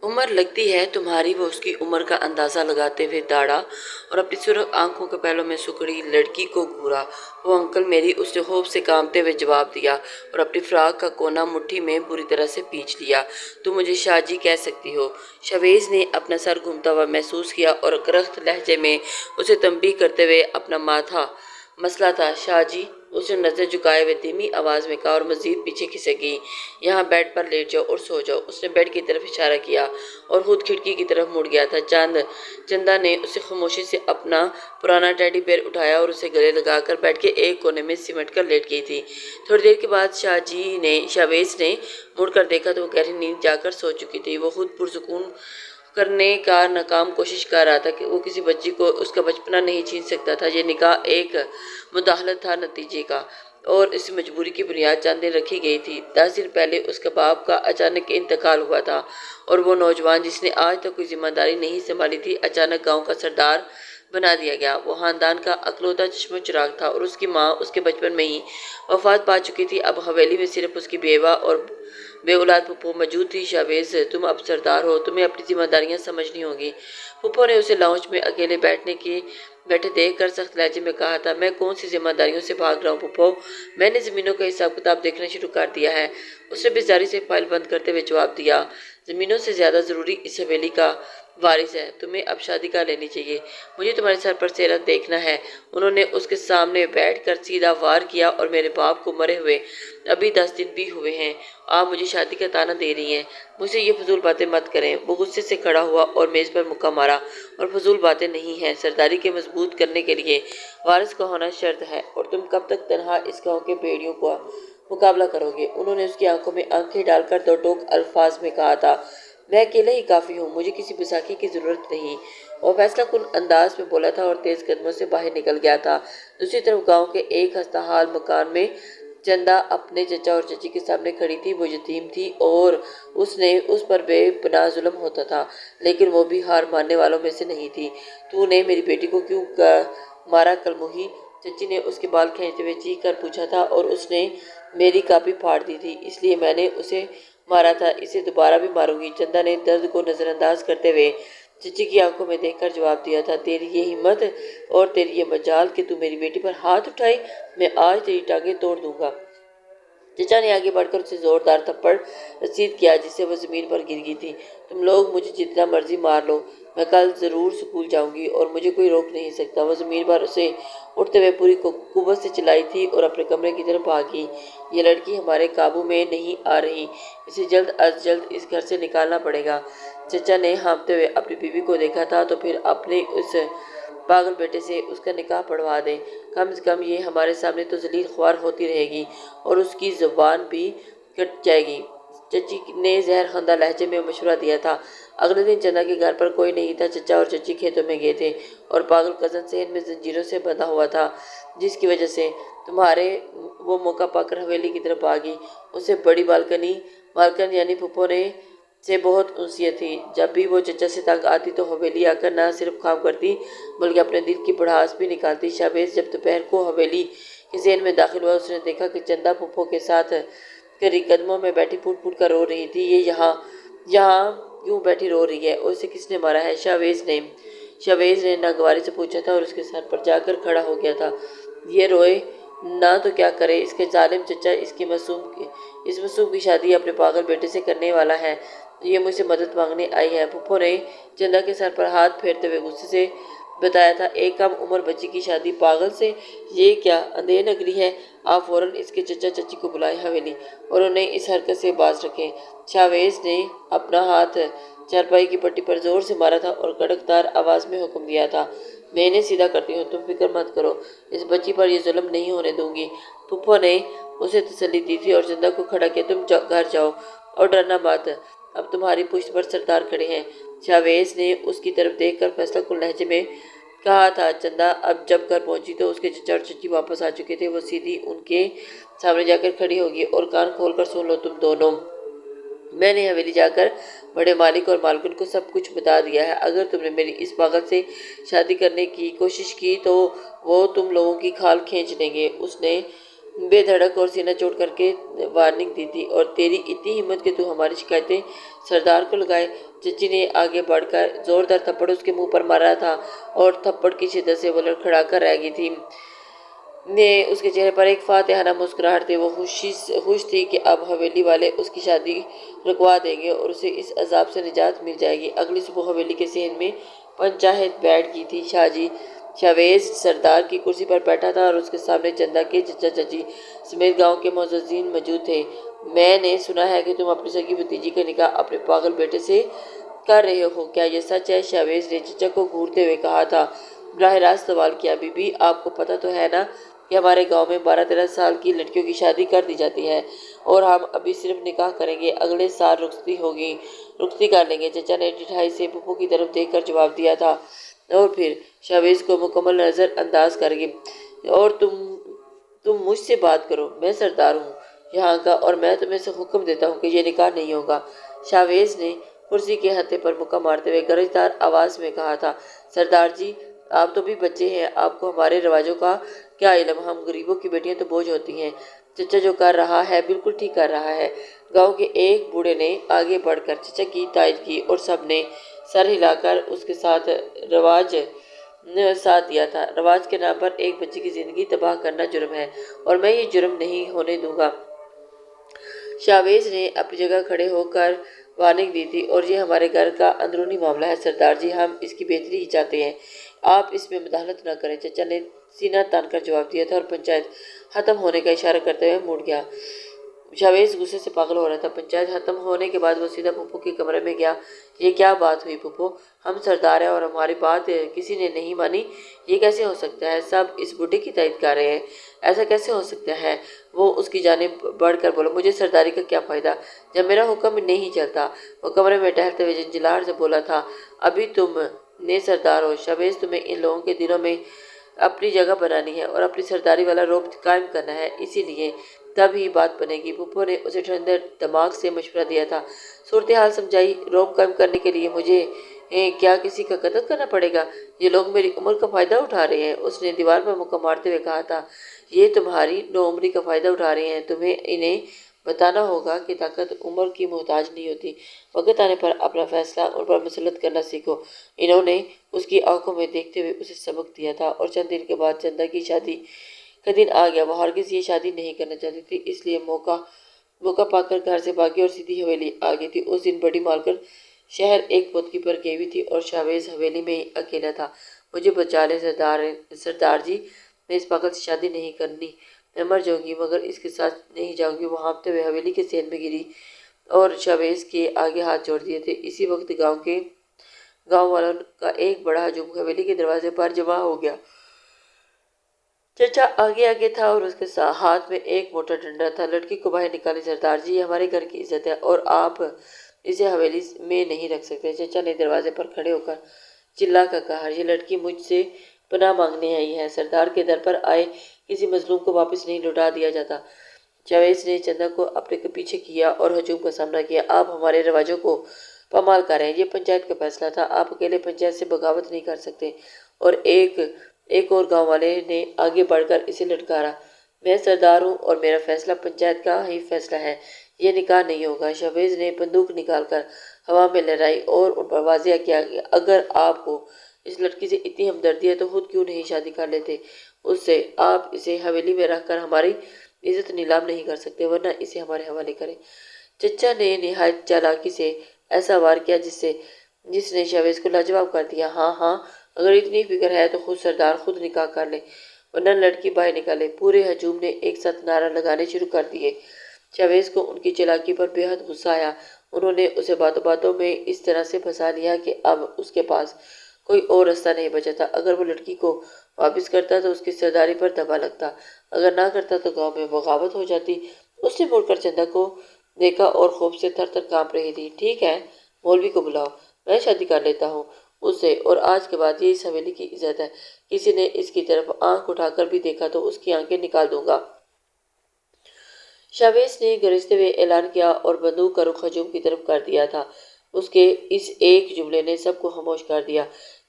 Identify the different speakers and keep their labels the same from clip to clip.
Speaker 1: عمر لگتی ہے تمہاری، وہ اس کی عمر کا اندازہ لگاتے ہوئے داڑا اور اپنی سرخ آنکھوں کے پہلوں میں سکڑی لڑکی کو گھورا۔ وہ انکل میری، اس نے خوف سے کانپتے ہوئے جواب دیا اور اپنی فراق کا کونا مٹھی میں بری طرح سے پیچ لیا۔ تم مجھے شاہ جی کہہ سکتی ہو۔ شاویز نے اپنا سر گھومتا ہوا محسوس کیا اور کرخت لہجے میں اسے تنبیہ کرتے ہوئے اپنا ماتھا مسلا تھا۔ شاہ جی، اس نے نظر جھکائے ہوئے دھیمی آواز میں کہا اور مزید پیچھے کھسک گئی۔ یہاں بیڈ پر لیٹ جاؤ اور سو جاؤ۔ اس نے بیڈ کی طرف اشارہ کیا اور خود کھڑکی کی طرف مڑ گیا تھا۔ چندا نے اسے خاموشی سے اپنا پرانا ٹیڈی بیئر اٹھایا اور اسے گلے لگا کر بیڈ کے ایک کونے میں سمٹ کر لیٹ گئی تھی۔ تھوڑی دیر کے بعد شاویز نے مڑ کر دیکھا تو وہ گہری نیند جا کر سو چکی تھی۔ وہ خود پرسکون کرنے کا ناکام کوشش کر رہا تھا کہ وہ کسی بچی کو اس کا بچپنا نہیں چھین سکتا تھا۔ یہ نکاح ایک مداخلت تھا نتیجے کا، اور اس مجبوری کی بنیاد چند دن رکھی گئی تھی۔ 10 دن پہلے اس کے باپ کا اچانک انتقال ہوا تھا اور وہ نوجوان جس نے آج تک کوئی ذمہ داری نہیں سنبھالی تھی، اچانک گاؤں کا سردار بنا دیا گیا۔ وہ خاندان کا اکلوتا چشم و چراغ تھا اور اس کی ماں اس کے بچپن میں ہی وفات پا چکی تھی۔ اب حویلی میں صرف اس کی بیوہ اور بے اولاد پھپھو موجود تھی۔ شاویز، تم اب سردار ہو، تمہیں اپنی ذمہ داریاں سمجھنی ہوں گی۔ پھپھو نے اسے لاؤنج میں اکیلے بیٹھے دیکھ کر سخت لہجے میں کہا تھا۔ میں کون سی ذمہ داریوں سے بھاگ رہا ہوں پھپھو؟ میں نے زمینوں کا حساب کتاب دیکھنا شروع کر دیا ہے۔ اس نے بیزاری سے فائل بند کرتے ہوئے جواب دیا۔ زمینوں سے زیادہ ضروری اس حویلی کا وارث ہے۔ تمہیں اب شادی کر لینی چاہیے۔ مجھے تمہارے سر پر سہرا دیکھنا ہے۔ انہوں نے اس کے سامنے بیٹھ کر سیدھا وار کیا اور میرے باپ کو مرے ہوئے ابھی 10 دن بھی ہوئے ہیں، آپ مجھے شادی کا طعنہ دے رہی ہیں۔ مجھ سے یہ فضول باتیں مت کریں۔ وہ غصے سے کھڑا ہوا اور میز پر مکہ مارا۔ اور فضول باتیں نہیں ہیں، سرداری کے مضبوط کرنے کے لیے وارث کا ہونا شرط ہے، اور تم کب تک تنہا اس گاؤں کے بھیڑیوں کا مقابلہ کرو گے؟ انہوں نے اس کی آنکھوں میں آنکھیں ڈال کر دو ٹوک الفاظ میں کہا تھا۔ میں اکیلا ہی کافی ہوں، مجھے کسی بیساکھی کی ضرورت نہیں۔ وہ فیصلہ کن انداز میں بولا تھا اور تیز قدموں سے باہر نکل گیا تھا۔ دوسری طرف گاؤں کے ایک خستہ حال مکان میں چندا اپنے چچا اور چچی کے سامنے کھڑی تھی۔ وہ یتیم تھی اور اس پر بے پناہ ظلم ہوتا تھا، لیکن وہ بھی ہار ماننے والوں میں سے نہیں تھی۔ تو نے میری بیٹی کو کیوں مارا کل موہی؟ چچی نے اس کے بال کھینچتے ہوئے چیخ کر پوچھا تھا۔ اور اس نے میری کاپی پھاڑ دی تھی، اس لیے میں نے اسے مارا تھا، اسے دوبارہ بھی ماروں گی۔ چندا نے درد کو نظر انداز کرتے ہوئے چچی کی آنکھوں میں دیکھ کر جواب دیا تھا۔ تیری یہ ہمت اور تیری یہ مجال کہ تو میری بیٹی پر ہاتھ اٹھائے، میں آج تیری ٹانگیں توڑ دوں گا۔ چچا نے آگے بڑھ کر اسے زوردار تھپڑ رسید کیا جس سے وہ زمین پر گر گئی تھی۔ تم لوگ مجھے جتنا مرضی مار لو، میں کل ضرور سکول جاؤں گی اور مجھے کوئی روک نہیں سکتا۔ وہ زمین پر اسے اٹھتے ہوئے پوری قوت سے چلائی تھی اور اپنے کمرے کی طرف بھاگی۔ یہ لڑکی ہمارے قابو میں نہیں آ رہی، اسے جلد از جلد اس گھر سے نکالنا پڑے گا۔ چچا نے ہانپتے ہوئے اپنی بیوی کو دیکھا تھا۔ تو پھر اپنے اس پاگل بیٹے سے اس کا نکاح پڑھوا دیں، کم از کم یہ ہمارے سامنے تو ذلیل خوار ہوتی رہے گی اور اس کی زبان بھی کٹ جائے گی۔ چچی نے زہر خندہ لہجے میں مشورہ دیا تھا۔ اگلے دن چندا کے گھر پر کوئی نہیں تھا۔ چچا اور چچی کھیتوں میں گئے تھے اور پاگل کزن ذہن میں زنجیروں سے بندھا ہوا تھا، جس کی وجہ سے وہ موقع پا کر حویلی کی طرف بھاگی۔ اسے بڑی مالکن یعنی پھپھو سے بہت انسیت تھی۔ جب بھی وہ چچا سے تنگ آتی تو حویلی آ کر نہ صرف کام کرتی بلکہ اپنے دل کی بڑھاس بھی نکالتی۔ شاویز جب دوپہر کو حویلی کے ذہن میں داخل ہوا، اس نے دیکھا کہ چندا پھپھو کے ساتھ قریب قدموں میں بیٹھی پھوٹ پھوٹ کر رو رہی تھی۔ یہ یہاں کیوں بیٹھی رو رہی ہے اور اسے کس نے مارا ہے؟ شاویز نے ناگواری سے پوچھا تھا اور اس کے سر پر جا کر کھڑا ہو گیا تھا۔ یہ روئے نہ تو کیا کرے؟ اس کے ظالم چچا اس معصوم کی شادی اپنے پاگل بیٹے سے کرنے والا ہے۔ یہ مجھ سے مدد مانگنے آئی ہے۔ پھپھو نے چندا کے سر پر ہاتھ پھیرتے ہوئے غصے سے بتایا تھا۔ ایک کم عمر بچی کی شادی پاگل سے؟ یہ کیا اندھیر نگری ہے؟ آپ فوراً اس کے چچا چچی کو بلائیں حویلی اور انہیں اس حرکت سے باز رکھیں۔ شاویز نے اپنا ہاتھ چارپائی کی پٹی پر زور سے مارا تھا اور کڑکدار آواز میں حکم دیا تھا۔ میں انہیں سیدھا کرتی ہوں، تم فکر مت کرو، اس بچی پر یہ ظلم نہیں ہونے دوں گی۔ پھپھو نے اسے تسلی دی تھی اور چندا کو کھڑا کیا۔ تم گھر جاؤ اور ڈرنا مت، اب تمہاری پشت پر سردار کھڑے ہیں۔ شاویز نے اس کی طرف دیکھ کر فیصلہ کن لہجے میں کہا تھا۔ چندا اب جب گھر پہنچی تو اس کے چچا اور چچی واپس آ چکے تھے۔ وہ سیدھی ان کے سامنے جا کر کھڑی ہوگی اور کان کھول کر سن لو تم دونوں، میں نے حویلی جا کر بڑے مالک اور مالکن کو سب کچھ بتا دیا ہے۔ اگر تم نے میری اس پاگل سے شادی کرنے کی کوشش کی تو وہ تم لوگوں کی کھال کھینچ لیں گے۔ اس نے بے دھڑک اور سینہ چوٹ کر کے وارننگ دی تھی، اور تیری اتنی ہمت کہ تو ہماری شکایتیں سردار کو لگائے۔ چچی نے آگے بڑھ کر زوردار تھپڑ اس کے منہ پر مارا تھا اور تھپڑ کی شدت سے وہ لڑکھڑا کر رہ گئی تھی۔ اس کے چہرے پر ایک فاتحانہ مسکراہٹ تھی۔ وہ خوش تھی کہ اب حویلی والے اس کی شادی رکوا دیں گے اور اسے اس عذاب سے نجات مل جائے گی۔ اگلی صبح حویلی کے صحن میں پنچایت بیٹھ گئی تھی۔ شاویز سردار کی کرسی پر بیٹھا تھا اور اس کے سامنے چندا کے چچا چچی سمیت گاؤں کے معززین موجود تھے۔ میں نے سنا ہے کہ تم اپنی سگی بھتیجی کا نکاح اپنے پاگل بیٹے سے کر رہے ہو، کیا یہ سچ ہے؟ شاویز نے چچا کو گھورتے ہوئے کہا تھا۔ براہ راست سوال کیا۔ بی بی، آپ کو پتہ تو ہے نا کہ ہمارے گاؤں میں 12-13 سال کی لڑکیوں کی شادی کر دی جاتی ہے، اور ہم ابھی صرف نکاح کریں گے، اگلے سال رخصتی ہوگی، رخصتی کر لیں گے۔ چچا نے ڈٹھائی سے پھپھو کی طرف دیکھ کر جواب دیا تھا، اور پھر شاویز کو مکمل نظر انداز کر کے، اور تم مجھ سے بات کرو، میں سردار ہوں یہاں کا، اور میں تمہیں سے حکم دیتا ہوں کہ یہ نکاح نہیں ہوگا۔ شاویز نے کرسی کے ہتھے پر مکہ مارتے ہوئے گرجدار آواز میں کہا تھا، سردار جی، آپ تو بھی بچے ہیں، آپ کو ہمارے رواجوں کا کیا علم؟ ہم غریبوں کی بیٹیاں تو بوجھ ہوتی ہیں۔ چچا جو کر رہا ہے بالکل ٹھیک کر رہا ہے۔ گاؤں کے ایک بوڑھے نے آگے بڑھ کر چچا کی تائید کی اور سب نے سر ہلا کر اس کے ساتھ دیا تھا۔ رواج کے نام پر ایک بچے کی زندگی تباہ کرنا جرم ہے، اور میں یہ جرم نہیں ہونے دوں گا۔ شاویز نے اپنی جگہ کھڑے ہو کر وارننگ دی تھی، اور یہ ہمارے گھر کا اندرونی معاملہ ہے سردار جی، ہم اس کی بہتری ہی چاہتے ہیں، آپ اس میں مداخلت نہ کریں۔ چچا نے سینہ تان کر جواب دیا تھا اور پنچایت ختم ہونے کا اشارہ کرتے ہوئے مڑ گیا۔ شاویز غصے سے پاگل ہو رہا تھا۔ پنچایت ختم ہونے کے بعد وہ سیدھا پھپھو کے کمرے میں گیا۔ یہ کیا بات ہوئی پھپھو؟ ہم سردار ہیں اور ہماری بات کسی نے نہیں مانی، یہ کیسے ہو سکتا ہے؟ سب اس بڈھے کی تائید کر رہے ہیں، ایسا کیسے ہو سکتا ہے؟ وہ اس کی جانب بڑھ کر بولا، مجھے سرداری کا کیا فائدہ جب میرا حکم نہیں چلتا؟ وہ کمرے میں ٹہلتے ہوئے جھنجھلاہٹ سے بولا تھا، ابھی تم نے سردار ہو شاویز، تمہیں ان لوگوں کے دلوں میں اپنی جگہ بنانی ہے اور اپنی سرداری والا رعب قائم کرنا ہے، اسی لیے تب ہی بات بنے گی۔ پھپھو نے اسے ٹھنڈے دماغ سے مشورہ دیا تھا، صورتحال سمجھائی، رعب قائم کرنے کے لیے مجھے کیا کسی کا قتل کرنا پڑے گا؟ یہ لوگ میری عمر کا فائدہ اٹھا رہے ہیں، اس نے دیوار پر مکہ مارتے ہوئے کہا تھا، یہ تمہاری نوعمری کا فائدہ اٹھا رہے ہیں، تمہیں انہیں بتانا ہوگا کہ طاقت عمر کی محتاج نہیں ہوتی، وقت آنے پر اپنا فیصلہ ان پر مسلط کرنا سیکھو۔ انہوں نے اس کی آنکھوں میں دیکھتے ہوئے اسے سبق دیا تھا، اور چند دن کے بعد چندا کی شادی کا دن آ گیا۔ وہ ہرگز یہ شادی نہیں کرنا چاہتی تھی، اس لیے موقع پا کر گھر سے بھاگی اور سیدھی حویلی آ گئی تھی۔ اس دن بڑی مالکن شہر ایک پوتکی پر گئی ہوئی تھی اور شاویز حویلی میں ہی اکیلا تھا۔ مجھے بچا لیں سردار جی، میں اس پاگل سے شادی نہیں کرنی، میں مر جاؤں گی مگر اس کے ساتھ نہیں جاؤں گی۔ وہ ہانپتے ہوئے حویلی کے صحن میں گری اور شاویز کے آگے ہاتھ جوڑ دیے تھے۔ اسی وقت گاؤں والوں کا ایک بڑا ہجوم حویلی کے دروازے پر جمع ہو گیا۔ چچا آگے تھا اور اس کے ہاتھ میں ایک موٹا ڈنڈا تھا۔ لڑکی کو باہر نکالیں سردار جی، یہ ہمارے گھر کی عزت ہے اور آپ اسے حویلی میں نہیں رکھ سکتے۔ چچا نے دروازے پر کھڑے ہو کر چلا کر کہا، یہ لڑکی مجھ سے پناہ مانگنے آئی ہے، سردار کے در پر آئے کسی مظلوم کو واپس نہیں لوٹا دیا جاتا۔ شاویز نے چندا کو اپنے پیچھے کیا اور ہجوم کا سامنا کیا، آپ ہمارے رواجوں کو پامال کر رہے ہیں، یہ پنچایت کا فیصلہ تھا، آپ اکیلے پنچایت سے بغاوت نہیں کر سکتے۔ اور ایک اور گاؤں والے نے آگے بڑھ کر اسے للکارا، میں سردار ہوں اور میرا فیصلہ پنچایت کا ہی فیصلہ ہے، یہ نکاح نہیں ہوگا۔ شاویز نے بندوق نکال کر ہوا میں لہرائی اور ان پر واضح کیا کہ اگر آپ کو اس لڑکی سے اتنی ہمدردی ہے تو خود کیوں نہیں شادی کر لیتے اس سے؟ آپ اسے حویلی میں رکھ کر ہماری عزت نیلام نہیں کر سکتے، ورنہ اسے ہمارے حوالے کریں۔ چچا نے نہایت چالاکی سے ایسا وار کیا جس نے شاویز کو لاجواب کر دیا۔ ہاں، اگر اتنی فکر ہے تو سردار خود نکاح کر لیں، ورنہ لڑکی باہر نکالے۔ پورے ہجوم نے ایک ساتھ نعرہ لگانے شروع کر دیے۔ شاویز کو ان کی چالاکی پر بے حد غصہ آیا۔ انہوں نے اسے باتوں باتوں میں اس طرح سے پھنسا لیا کہ اب اس کے پاس کوئی اور راستہ نہیں بچا تھا۔ اگر وہ لڑکی کو واپس کرتا تو اس کی سرداری پر دبا لگتا، اگر نہ کرتا تو گاؤں میں بغاوت ہو جاتی۔ اس نے مڑ کر چندا کو دیکھا اور خوف سے تھر تھر کانپ رہی تھی۔ ٹھیک ہے، مولوی کو بلاؤ، میں شادی کر لیتا ہوں اس سے، اور آج کے بعد یہ اس حویلی کی عزت ہے، کسی نے اس کی طرف آنکھ اٹھا کر بھی دیکھا تو اس کی آنکھیں نکال دوں گا۔ شاویز نے گرجتے ہوئے اعلان کیا اور بندوق کا رخ ہجوم کی طرف کر دیا تھا۔ اس کے اس ایک جملے نے سب کو خاموش کر دیا۔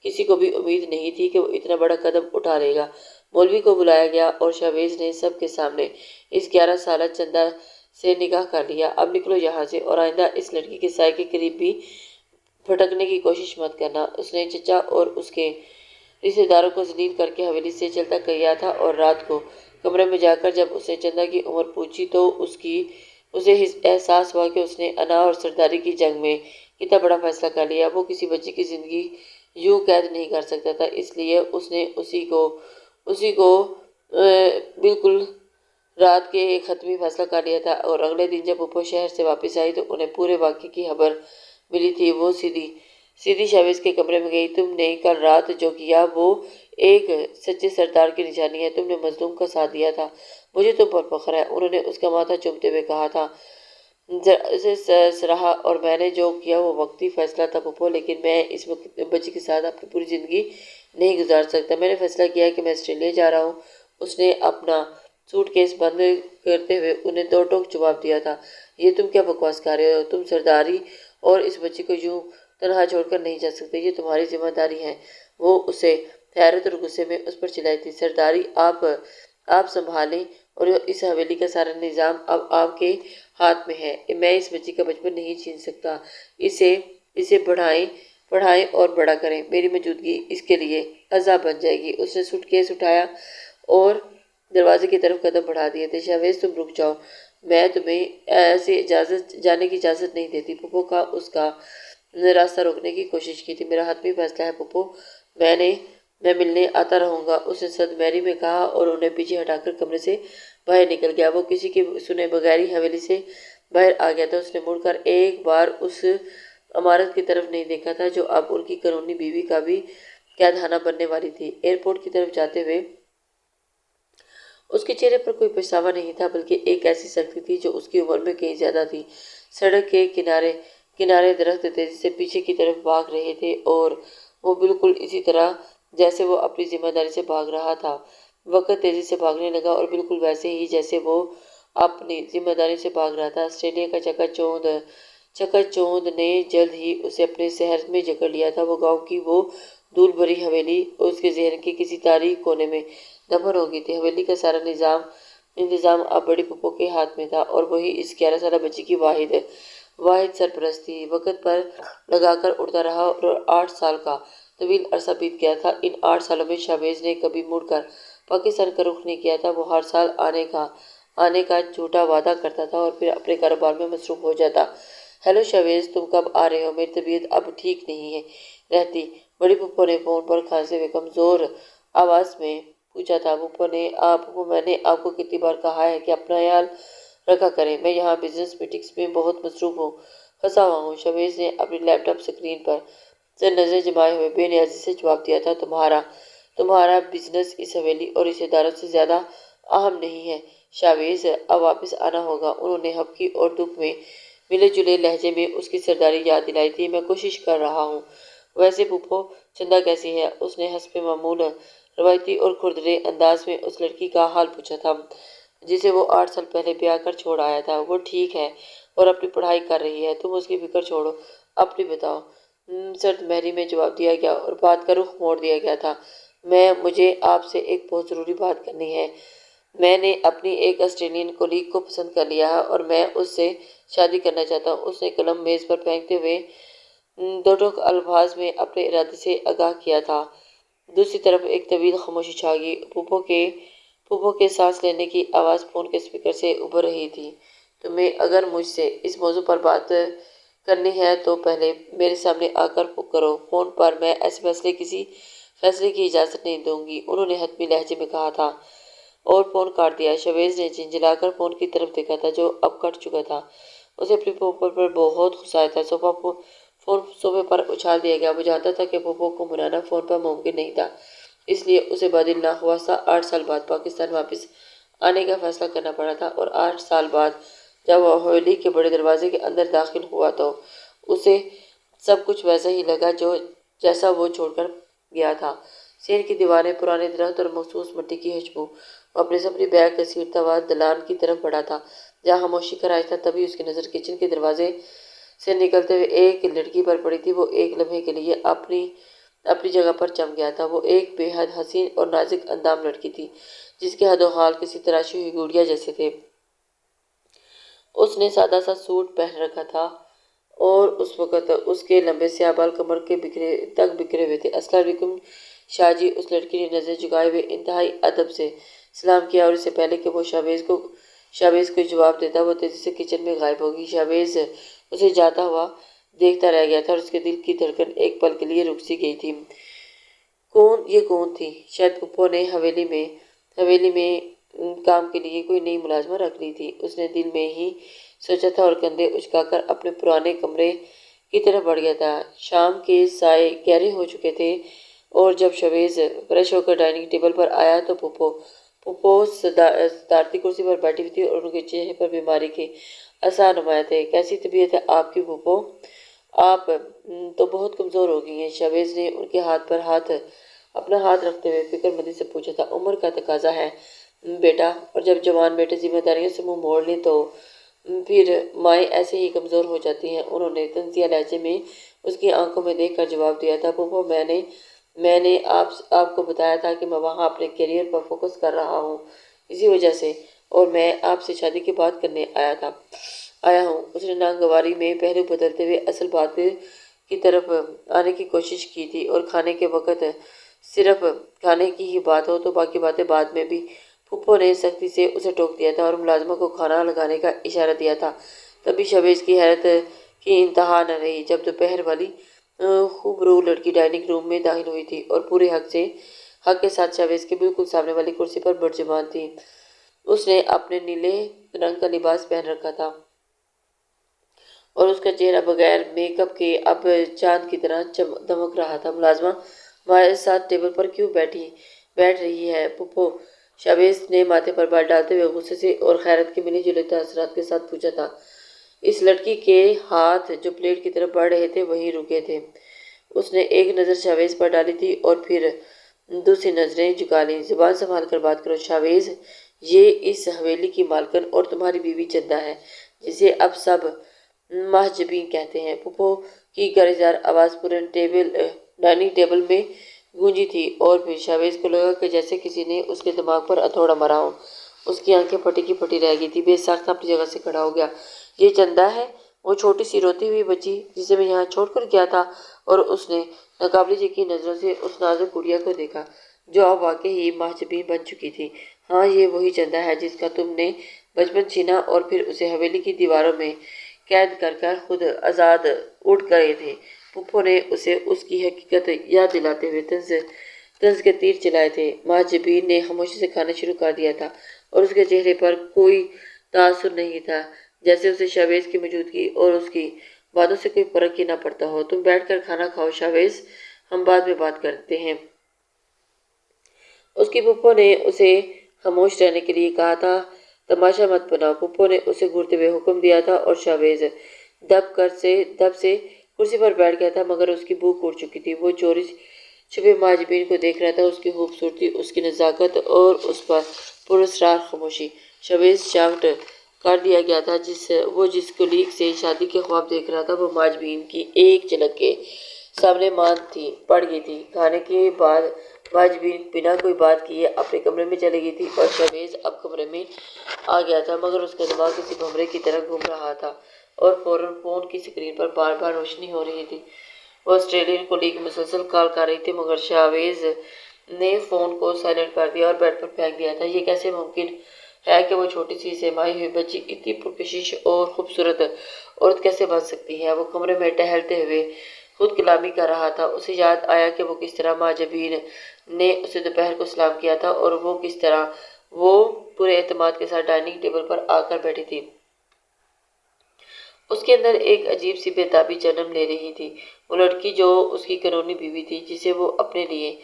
Speaker 1: کسی کو بھی امید نہیں تھی کہ وہ اتنا بڑا قدم اٹھا لے گا۔ مولوی کو بلایا گیا اور شاویز نے سب کے سامنے اس 11 سالہ چندہ سے نکاح کر لیا۔ اب نکلو یہاں سے اور آئندہ اس لڑکی کے سائے کے قریب بھی پھٹکنے کی کوشش مت کرنا۔ اس نے چچا اور اس کے رشتے داروں کو ذلیل کر کے حویلی سے چلتا گیا تھا اور رات کو کمرے میں جا کر جب اس نے چندہ کی عمر پوچھی تو اسے احساس ہوا کہ اس نے انا اور سرداری کی جنگ میں کتنا بڑا فیصلہ کر لیا۔ وہ کسی بچی کی زندگی یوں قید نہیں کر سکتا تھا، اس لیے اس نے اسی کو بالکل رات کے ایک حتمی فیصلہ کر لیا تھا اور اگلے دن جب پھوپھو شہر سے واپس آئی تو انہیں پورے واقعے کی خبر ملی تھی۔ وہ سیدھی شاویز کے کمرے میں گئی۔ تم نے کل رات جو کیا وہ ایک سچے سردار کی نشانی ہے، تم نے مظلوم کا ساتھ دیا تھا، مجھے تم پر فخر ہے، انہوں نے اس کا ماتھا چومتے ہوئے کہا تھا۔ اسے سراہا اور میں نے جو کیا وہ وقتی فیصلہ تھا پھوپھو، لیکن میں اس بچی کے ساتھ اپنی پوری زندگی نہیں گزار سکتا۔ میں نے فیصلہ کیا ہے کہ میں آسٹریلیا جا رہا ہوں۔ اس نے اپنا سوٹ کیس بند کرتے ہوئے انہیں دو ٹوک جواب دیا تھا۔ یہ تم کیا بکواس کر رہے ہو؟ تم سرداری اور اس بچی کو یوں تنہا چھوڑ کر نہیں جا سکتے، یہ تمہاری ذمہ داری ہے۔ وہ اسے حیرت اور غصے میں اس پر چلائی تھی۔ سرداری آپ سنبھالیں اور اس حویلی کا سارا نظام اب آپ کے ہاتھ میں ہے۔ میں اس بچی کا بچپن نہیں چھین سکتا، اسے پڑھائیں اور بڑا کریں، میری موجودگی اس کے لیے عذاب بن جائے گی۔ اس نے سوٹ کیس اٹھایا اور دروازے کی طرف قدم بڑھا دیے تھے۔ شاویز تم رک جاؤ، میں تمہیں ایسے جانے کی اجازت نہیں دیتی۔ پھوپھو کا اس کا راستہ روکنے کی کوشش کی تھی۔ میرا حتمی فیصلہ ہے پھوپھو، میں ملنے آتا رہوں گا، اس نے سد میری میں کہا اور انہیں پیچھے ہٹا کر کمرے سے باہر نکل گیا۔ وہ کسی کے سنے بغیر ہی حویلی سے باہر آ گیا تھا۔ اس نے مڑ کر ایک بار اس عمارت کی طرف نہیں دیکھا تھا جو اب ان کی قانونی بیوی کا بھی قید خانہ بننے والی تھی۔ ایئرپورٹ کی طرف جاتے ہوئے اس کے چہرے پر کوئی پچھتاوا نہیں تھا، بلکہ ایک ایسی سختی تھی جو اس کی عمر میں کہیں زیادہ تھی۔ سڑک کے کنارے درخت تیزی سے پیچھے کی طرف بھاگ رہے تھے اور وہ بالکل اسی طرح جیسے وہ اپنی ذمہ داری سے بھاگ رہا تھا۔ وقت تیزی سے بھاگنے لگا اور بالکل ویسے ہی جیسے وہ اپنی ذمہ داری سے بھاگ رہا تھا۔ آسٹریلیا کا چکا چوند نے جلد ہی اسے اپنے شہر میں جکڑ لیا تھا۔ وہ گاؤں کی وہ دھول بھری حویلی اس کے ذہن کے کسی تاریک کونے میں دفن ہو گئی تھی۔ حویلی کا سارا انتظام اب بڑی پھوپھو کے ہاتھ میں تھا اور وہی اس 11 سالہ بچی کی واحد سرپرست تھی۔ وقت پر لگا کر اڑتا رہا اور 8 سال کا طویل عرصہ بیت گیا تھا۔ ان 8 سالوں میں شاویز نے کبھی مڑ کر پاکستان کا رخ نہیں کیا تھا۔ وہ ہر سال آنے کا جھوٹا وعدہ کرتا تھا اور پھر اپنے کاروبار میں مصروف ہو جاتا۔ ہیلو شاویز، تم کب آ رہے ہو؟ میری طبیعت اب ٹھیک نہیں رہتی، بڑی پھوپھو نے فون پر کھانستے ہوئے کمزور آواز میں پوچھا تھا۔ پھوپھو میں نے آپ کو کتنی بار کہا ہے کہ اپنا خیال رکھا کریں، میں یہاں بزنس میٹنگز میں بہت مصروف پھنسا ہوا ہوں۔ شاویز نے اپنی لیپ ٹاپ اسکرین پر سے نظریں جمائے ہوئے بے نیازی سے جواب دیا تھا۔ تمہارا بزنس اس حویلی اور اس اداروں سے زیادہ اہم نہیں ہے شاویز، اب واپس آنا ہوگا۔ انہوں نے ہبکی اور دکھ میں ملے جلے لہجے میں اس کی سرداری یاد دلائی تھی۔ میں کوشش کر رہا ہوں۔ ویسے پھوپھو چندہ کیسی ہے؟ اس نے حسب معمول روایتی اور کھردرے انداز میں اس لڑکی کا حال پوچھا تھا جسے وہ 8 سال پہلے بیاہ کر چھوڑ آیا تھا۔ وہ ٹھیک ہے اور اپنی پڑھائی کر رہی ہے، تم اس کی فکر چھوڑو، اپنی بتاؤ، سرد مہری میں جواب دیا گیا اور بات کا رخ موڑ دیا گیا تھا۔ مجھے آپ سے ایک بہت ضروری بات کرنی ہے۔ میں نے اپنی ایک آسٹریلین کولیگ کو پسند کر لیا ہے اور میں اس سے شادی کرنا چاہتا ہوں۔ اس نے قلم میز پر پھینکتے ہوئے دو ٹوک الفاظ میں اپنے ارادے سے آگاہ کیا تھا۔ دوسری طرف ایک طویل خاموشی چھا گئی۔ پھوپھو کے سانس لینے کی آواز فون کے اسپیکر سے ابھر رہی تھی۔ تمہیں اگر مجھ سے اس موضوع پر بات کرنی ہے تو پہلے میرے سامنے آ کر کرو، فون پر میں ایسے کسی فیصلے کی اجازت نہیں دوں گی، انہوں نے حتمی لہجے میں کہا تھا اور فون کاٹ دیا۔ شاویز نے جھنجھلا کر فون کی طرف دیکھا تھا جو اب کٹ چکا تھا۔ اسے اپنی پھوپھو پر بہت غصہ آیا تھا۔ فون صوفے پر اچھال دیا گیا۔ وہ جانتا تھا کہ پھوپھو کو منانا فون پر ممکن نہیں تھا، اس لیے اسے بدل ناخواستہ 8 سال بعد پاکستان واپس آنے کا فیصلہ کرنا پڑا تھا۔ اور 8 سال بعد جب وہ حویلی کے بڑے دروازے کے اندر داخل ہوا تو اسے سب کچھ ویسا ہی لگا جیسا وہ چھوڑ کر گیا تھا۔ شہر کی دیواریں، پرانے درخت اور مخصوص مٹی کی خوشبو۔ وہ اپنے سفری بیگ گھسیٹتا ہوا دلان کی طرف بڑھا تھا جہاں خاموشی کا راج تھا۔ تبھی اس کی نظر کچن کے دروازے سے نکلتے ہوئے ایک لڑکی پر پڑی تھی۔ وہ ایک لمحے کے لیے اپنی جگہ پر جم گیا تھا۔ وہ ایک بے حد حسین اور نازک اندام لڑکی تھی جس کے حد و حال کسی تراشی ہوئی گڑیا جیسے تھے۔ اس نے سادہ سا سوٹ پہن رکھا تھا اور اس وقت اس کے لمبے سیاہ بال کمر کے تک بکھرے ہوئے تھے۔ السلام علیکم شاہ جی، اس لڑکی نے نظر جھکائے ہوئے انتہائی ادب سے سلام کیا اور اس سے پہلے کہ وہ شہباز کو جواب دیتا وہ تیزی سے کچن میں غائب ہو گئی۔ شہباز اسے جاتا ہوا دیکھتا رہ گیا تھا اور اس کے دل کی دھڑکن ایک پل کے لیے رک سی گئی تھی۔ یہ کون تھی؟ شاید پھپھو نے حویلی میں کام کے لیے کوئی نئی ملازمہ رکھ لی تھی، اس نے دل میں ہی سوچا تھا اور کندھے اچکا کر اپنے پرانے کمرے کی طرف بڑھ گیا تھا۔ شام کے سائے گہرے ہو چکے تھے اور جب شہباز فریش ہو کر ڈائننگ ٹیبل پر آیا تو پھپھو صدارتی کرسی پر بیٹھی ہوئی تھی اور ان کے چہرے پر بیماری کے آثار نمایاں تھے۔ کیسی طبیعت ہے آپ کی پھپھو؟ آپ تو بہت کمزور ہو گئی ہیں۔ شہباز نے ان کے ہاتھ پر اپنا ہاتھ رکھتے ہوئے فکر مندی سے پوچھا تھا۔ عمر کا تقاضا ہے بیٹا، اور جب جوان بیٹے ذمہ داریوں سے منہ موڑ لیں تو پھر مائیں ایسے ہی کمزور ہو جاتی ہیں۔ انہوں نے طنزیہ لہجے میں اس کی آنکھوں میں دیکھ کر جواب دیا تھا۔ پھپھو، میں نے آپ کو بتایا تھا کہ میں وہاں اپنے کیریئر پر فوکس کر رہا ہوں، اسی وجہ سے، اور میں آپ سے شادی کی بات کرنے آیا ہوں۔ اس نے ناگواری میں پہلو بدلتے ہوئے اصل بات کی طرف آنے کی کوشش کی تھی، اور کھانے کے وقت صرف کھانے کی ہی بات ہو تو باقی باتیں بعد میں بھی۔ پھپھو نے سختی سے اسے ٹوک دیا تھا اور ملازمہ کو کھانا لگانے کا اشارہ دیا تھا۔ تب بھی شہباز کی حیرت کی انتہا نہ رہی جب دوپہر والی خوبرو لڑکی ڈائننگ روم میں داخل ہوئی تھی اور پورے حق کے ساتھ شہباز کے بالکل سامنے والی کرسی پر برجمان تھی۔ اس نے اپنے نیلے رنگ کا لباس پہن رکھا تھا اور اس کا چہرہ بغیر میک اپ کے اب چاند کی طرح دمک رہا تھا۔ ملازمہ ہمارے ساتھ ٹیبل پر کیوں بیٹھ رہی ہے پھپھو؟ شہباز نے ماتھے پر بات ڈالتے ہوئے غصے سے اور حیرت کے ملی جلی تاثرات کے ساتھ پوچھا تھا۔ اس لڑکی کے ہاتھ جو پلیٹ کی طرف بڑھ رہے تھے وہیں رکے تھے۔ اس نے ایک نظر شہباز پر ڈالی تھی اور پھر دوسری نظریں جھکا لیں۔ زبان سنبھال کر بات کرو شہباز، یہ اس حویلی کی مالکن اور تمہاری بیوی چندا ہے، جسے اب سب محجبین کہتے ہیں۔ پھپھو کی گرجدار آواز پورے ڈائننگ ٹیبل میں گونجی تھی اور پھر شہباز کو لگا کہ جیسے کسی نے اس کے دماغ پر ہتھوڑا مارا ہو۔ اس کی آنکھیں پھٹی کی پھٹی رہ گئی تھیں۔ بے ساختہ اپنی جگہ سے کھڑا ہو گیا۔ یہ چندا ہے، وہ چھوٹی سی روتی ہوئی بچی جسے میں یہاں چھوڑ کر گیا تھا؟ اور اس نے ناقابل یقین نظروں سے اس نازک گڑیا کو دیکھا جو اب واقعی ہی محجبین بن چکی تھی۔ ہاں، یہ وہی چندا ہے جس کا تم نے بچپن چھینا اور پھر اسے حویلی کی دیواروں میں قید کر خود آزاد اڑ گئے تھے۔ پھپھو نے اسے اس کی حقیقت یاد دلاتے ہوئے طنز کے تیر چلائے تھے۔ محجبین نے خاموشی سے کھانا شروع کر دیا تھا اور اس کے چہرے پر کوئی تاثر نہیں تھا، جیسے اسے شہباز کی موجودگی اور اس کی باتوں سے کوئی فرق ہی نہ پڑتا ہو۔ تم بیٹھ کر کھانا کھاؤ شہباز، ہم بعد میں بات کرتے ہیں۔ اس کی پھپھو نے اسے خاموش رہنے کے لیے کہا تھا۔ تماشا مت بناؤ، پھپھو نے اسے گھورتے ہوئے حکم دیا تھا اور شہباز دب سے کرسی پر بیٹھ گیا تھا، مگر اس کی بھوک اٹھ چکی تھی۔ وہ چوری چھپے محجبین کو دیکھ رہا تھا، اس کی خوبصورتی، اس کی نزاکت اور اس پر پراسرار خاموشی۔ شہباز شافٹ کر دیا گیا تھا۔ وہ جس کولیگ سے شادی کے خواب دیکھ رہا تھا وہ محجبین کی ایک جھلک کے سامنے ماند پڑ گئی تھی۔ کھانے کے بعد محجبین بنا کوئی بات کیے اپنے کمرے میں چلی گئی تھی اور شہباز اب کمرے میں آ گیا تھا، مگر اس کا دماغ کسی بھنورے کی طرح گھوم رہا تھا اور فوراً فون کی اسکرین پر بار بار روشنی ہو رہی تھی۔ وہ آسٹریلین کولیگ مسلسل کال کر رہی تھی، مگر شہباز نے فون کو سائلنٹ کر دیا اور بیڈ پر پھینک دیا تھا۔ یہ کیسے ممکن ہے کہ وہ چھوٹی سی سیمائی ہوئی بچی اتنی پرکشش اور خوبصورت عورت کیسے بن سکتی ہے؟ وہ کمرے میں ٹہلتے ہوئے خود کلامی کر رہا تھا۔ اسے یاد آیا کہ وہ کس طرح محجبین نے اسے دوپہر کو سلام کیا تھا اور وہ کس طرح وہ پورے اعتماد کے ساتھ ڈائننگ ٹیبل پر آ کر بیٹھی تھی۔ اس کے اندر ایک عجیب سی بے تابی جنم لے رہی تھی۔ وہ لڑکی جو اس کی قانونی بیوی تھی، جسے وہ اپنے لیے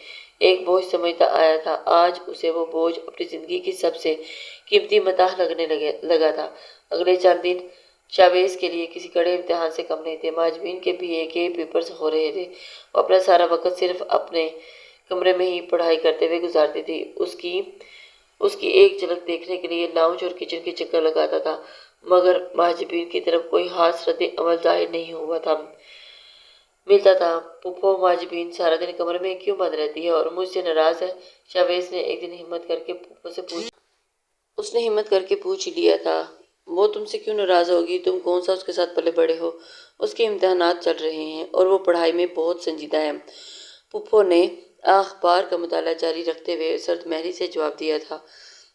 Speaker 1: ایک بوجھ سمجھتا آیا تھا، آج اسے وہ بوجھ اپنی زندگی کی سب سے قیمتی متاع لگنے لگا تھا۔ اگلے چند دن شہباز کے لیے کسی کڑے امتحان سے کم نہیں تھے۔ محجبین کے بی اے کے پیپرز ہو رہے تھے۔ وہ اپنا سارا وقت صرف اپنے کمرے میں ہی پڑھائی کرتے ہوئے گزارتی تھی۔ اس کی ایک جھلک دیکھنے کے لیے لاؤنج اور کچن کے چکر لگاتا تھا، مگر محجبین کی طرف کوئی خاص رد عمل ظاہر نہیں ہوا تھا۔ ملتا تھا۔ پھوپھو ماجبین سارا دن کمرے میں کیوں بند رہتی ہے اور مجھ سے ناراض ہے؟ شاویز نے ایک دن ہمت کر کے پھوپھو سے اس نے ہمت کر کے پوچھ لیا تھا۔ وہ تم سے کیوں ناراض ہوگی؟ تم کون سا اس کے ساتھ پلے بڑے ہو؟ اس کے امتحانات چل رہے ہیں اور وہ پڑھائی میں بہت سنجیدہ ہے۔ پھوپھو نے اخبار کا مطالعہ جاری رکھتے ہوئے سرد مہری سے جواب دیا تھا۔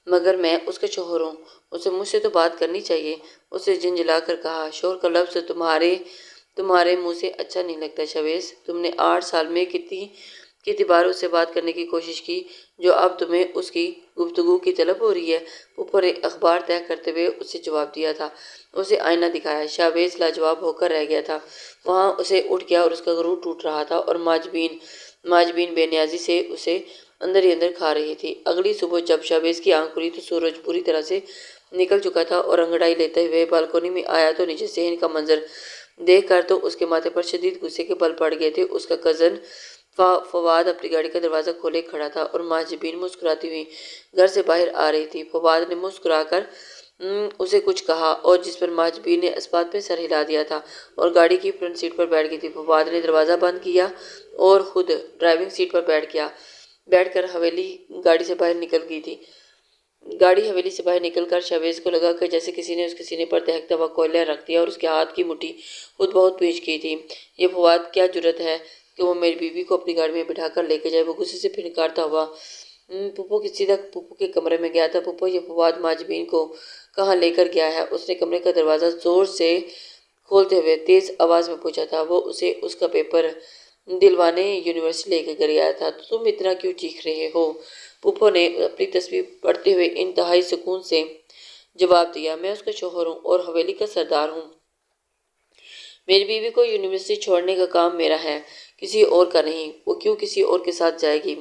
Speaker 1: مگر میں اس کا شوہر ہوں، اسے مجھ سے تو بات کرنی چاہیے۔ اس نے جھنجھلا کر کہا۔ شوہر کا لفظ تمہارے منہ سے اچھا نہیں لگتا شاویز۔ تم نے 8 سال میں کتنی بار اس سے بات کرنے کی کوشش کی جو اب تمہیں اس کی گفتگو کی طلب ہو رہی ہے؟ پھوپھو نے اخبار طے کرتے ہوئے اسے جواب دیا تھا۔ اسے آئینہ دکھایا۔ شاویز لاجواب ہو کر رہ گیا تھا۔ وہاں اسے اٹھ گیا اور اس کا غرور ٹوٹ رہا تھا اور ماجبین بے نیازی سے اسے اندر ہی اندر کھا رہی تھی۔ اگلی صبح جب شاویز کی آنکھ کھلی تو سورج پوری طرح سے نکل چکا تھا اور انگڑائی لیتے ہوئے بالکونی میں آیا تو نیچے صحن کا منظر دیکھ کر تو اس کے ماتھے پر شدید غصے کے بل پڑ گئے تھے۔ اس کا کزن فواد اپنی گاڑی کا دروازہ کھولے کھڑا تھا اور ماجبین مسکراتی ہوئی گھر سے باہر آ رہی تھی۔ فواد نے مسکرا کر اسے کچھ کہا اور جس پر ماجبین نے اسپات میں سر ہلا دیا تھا اور گاڑی کی فرنٹ سیٹ پر بیٹھ گئی تھی۔ فواد نے دروازہ بند کیا اور خود ڈرائیونگ سیٹ پر بیٹھ کر گاڑی سے باہر نکل گئی تھی۔ گاڑی حویلی سے باہر نکل کر شاویز کو لگا کہ جیسے کسی نے اس کے سینے پر دہکتا ہوا کوئلہ رکھ دیا اور اس کے ہاتھ کی مٹھی خود بہت پیچ گئی تھی۔ یہ فواد کیا جرأت ہے کہ وہ میری بیوی کو اپنی گاڑی میں بٹھا کر لے کے جائے؟ وہ غصے سے پھنکارتا ہوا سیدھا پھوپھو کے کمرے میں گیا تھا۔ پھوپھو، یہ فواد ماجبین کو کہاں لے کر گیا ہے؟ اس نے کمرے کا دروازہ زور سے کھولتے ہوئے تیز آواز میں پوچھا تھا۔ وہ اسے اس کا پیپر دلوانے یونیورسٹی لے کر گیا تھا۔ تم اتنا کیوں چیخ رہے ہو؟ پھوپھو نے اپنی تصویر پڑھتے ہوئے انتہائی سکون سے جواب دیا۔ میں اس کا شوہر ہوں اور حویلی کا سردار ہوں۔ میری بیوی کو یونیورسٹی چھوڑنے کا کام میرا ہے، کسی اور کا نہیں۔ وہ کیوں کسی اور کے ساتھ جائے گی؟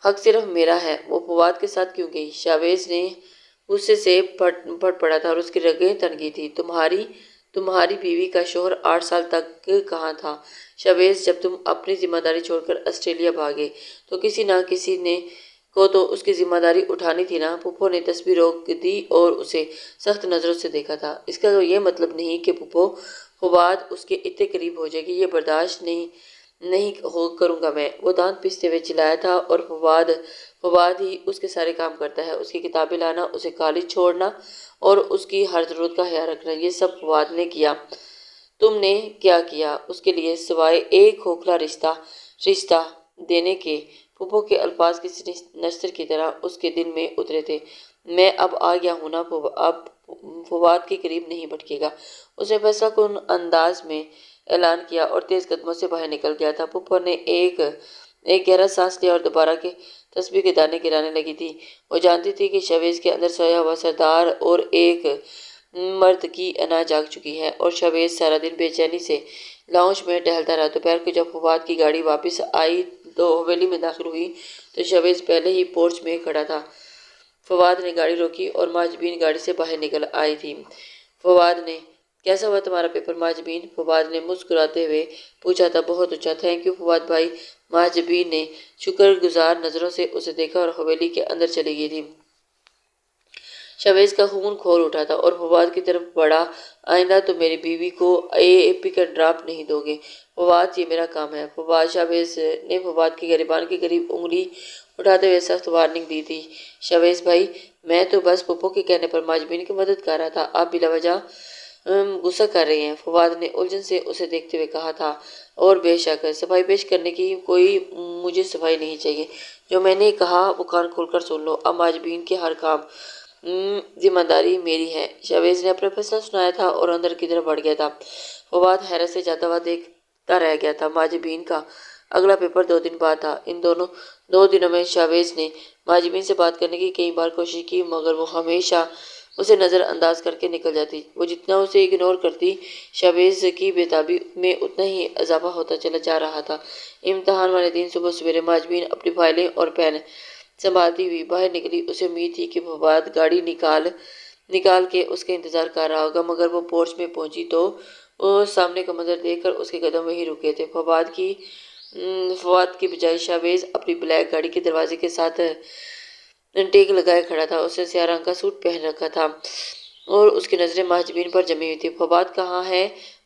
Speaker 1: حق صرف میرا ہے۔ وہ فواد کے ساتھ کیوں گئی؟ شاویز نے غصے سے پھٹ پڑا تھا اور اس کی رگیں تن گئی تھیں۔ تمہاری بیوی کا شوہر 8 سال تک کہاں تھا؟ شاویز، جب تم اپنی ذمہ داری چھوڑ کر آسٹریلیا بھاگے تو کسی نہ کسی کو تو اس کی ذمہ داری اٹھانی تھی نا؟ پھوپھو نے تصویر روک دی اور اسے سخت نظروں سے دیکھا تھا۔ اس کا یہ مطلب نہیں کہ فواد اس کے اتنے قریب ہو جائے گی۔ یہ برداشت نہیں کروں گا میں، وہ دانت پیستے ہوئے چلایا تھا۔ اور فواد ہی اس کے سارے کام کرتا ہے، اس کی کتابیں لانا، اسے کالج چھوڑنا اور اس کی ہر ضرورت کا خیال رکھنا، یہ سب فواد نے کیا۔ تم نے کیا کیا اس کے لیے سوائے ایک کھوکھلا رشتہ دینے کے؟ پھوپھو کے الفاظ کسی نشتر کی طرح اس کے دل میں اترے تھے۔ میں اب آ گیا ہوں نا، اب فواد کے قریب نہیں بھٹکے گا، اس نے فیصلہ کن انداز میں اعلان کیا اور تیز قدموں سے باہر نکل گیا تھا۔ پھوپھو نے ایک گہرا سانس لیا اور دوبارہ کے تسبیح کے دانے گرانے لگی تھی۔ وہ جانتی تھی کہ شاویز کے اندر سویا ہوا سردار اور ایک مرد کی انا جاگ چکی ہے اور شاویز سارا دن بے چینی سے لاؤنج میں ٹہلتا رہا۔ دوپہر کو جب فواد کی گاڑی واپس آئی تو حویلی میں داخل ہوئی تو شاویز پہلے ہی پورچ میں کھڑا تھا۔ فواد نے گاڑی روکی اور ماجبین گاڑی سے باہر نکل آئی تھی۔ فواد نے کیسا ہوا تمہارا پیپر ماجبین؟ فواد نے مسکراتے ہوئے پوچھا تھا۔ بہت اچھا، تھینک یو فواد بھائی۔ ماجبین نے شکر گزار نظروں سے اسے دیکھا اور حویلی کے اندر چلی گئی تھی۔ شاویز کا خون کھول اٹھا تھا اور فواد کی طرف بڑھا۔ آئندہ تم میری بیوی کو پک اینڈ ڈراپ نہیں دو گے فواد، یہ میرا کام ہے۔ شاویز نے فواد کے گریبان کے قریب انگلی اٹھاتے ہوئے سخت وارننگ دی تھی۔ شاویز بھائی، میں تو بس پھوپھو کے کہنے پر ماجبین کی مدد کر رہا تھا، آپ بلا وجہ غصہ کر رہے ہیں، فواد نے الجھن سے اسے دیکھتے ہوئے کہا تھا۔ اور بے شک صفائی پیش کرنے کی کوئی مجھے صفائی نہیں چاہیے، جو میں نے کہا وہ کان کھول کر سن لو۔ اب ماجبین کے ہر کام ذمہ داری میری ہے۔ شاویز نے اپنا فیصلہ سنایا تھا اور اندر کی طرف بڑھ گیا تھا۔ فواد حیرت سے جاتا ہوا دیکھتا رہ گیا تھا۔ ماجبین کا اگلا پیپر 2 دن بعد تھا۔ ان 2 دنوں میں شاویز نے ماجبین سے بات کرنے کی کئی بار کوشش کی مگر وہ ہمیشہ اسے نظر انداز کر کے نکل جاتی۔ وہ جتنا اسے اگنور کرتی، شاویز کی بے-تابی میں اتنا ہی اضافہ ہوتا چلا جا رہا تھا۔ امتحان والے دن صبح سویرے ماجبین اپنی فائلیں اور پین سنبھالتی ہوئی باہر نکلی۔ اسے امید تھی کہ فواد گاڑی نکال کے اس کا انتظار کر رہا ہوگا مگر وہ پورچ میں پہنچی تو سامنے کا منظر دیکھ کر اس کے قدم وہیں رکے تھے۔ فواد کی بجائے شاویز اپنی بلیک گاڑی کے دروازے کے ساتھ ٹیک لگائے کھڑا تھا۔ اس نے سیاہ رنگ کا سوٹ پہن رکھا تھا اور اس کی نظریں ماجبین پر جمی ہوئی تھیں۔ فواد کہاں ہے؟